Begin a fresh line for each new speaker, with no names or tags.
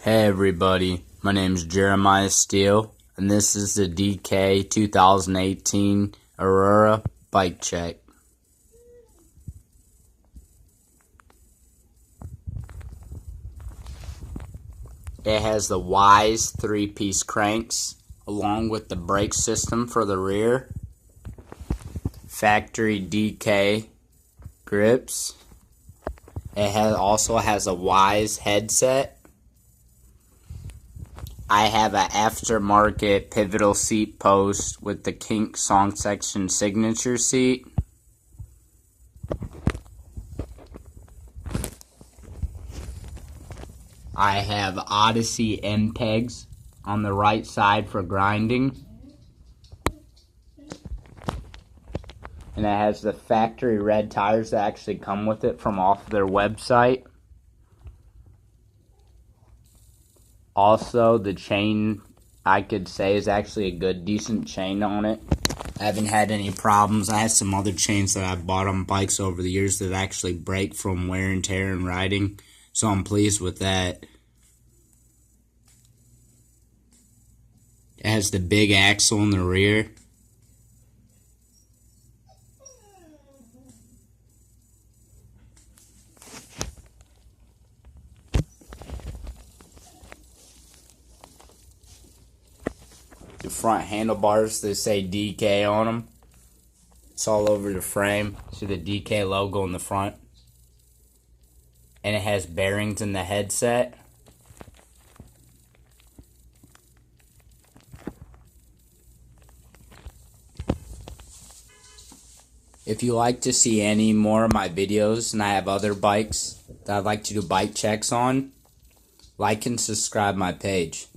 Hey everybody, my name is Jeremiah Steele, and this is the DK 2018 Aurora Bike Check. It has the Wise 3-piece cranks, along with the brake system for the rear, factory DK grips. It also has a Wise headset. I have an aftermarket pivotal seat post with the Kink Song Section signature seat. I have Odyssey MPEGs on the right side for grinding. And it has the factory red tires that actually come with it from off their website. Also, the chain, I could say, is actually a good, decent chain on it. I haven't had any problems. I had some other chains that I bought on bikes over the years that actually break from wear and tear and riding, so I'm pleased with that. It has the big axle in the rear. The front handlebars, they say DK on them. It's all over the frame. See the DK logo in the front. And it has bearings in the headset. If you like to see any more of my videos, and I have other bikes that I'd like to do bike checks on, like and subscribe my page.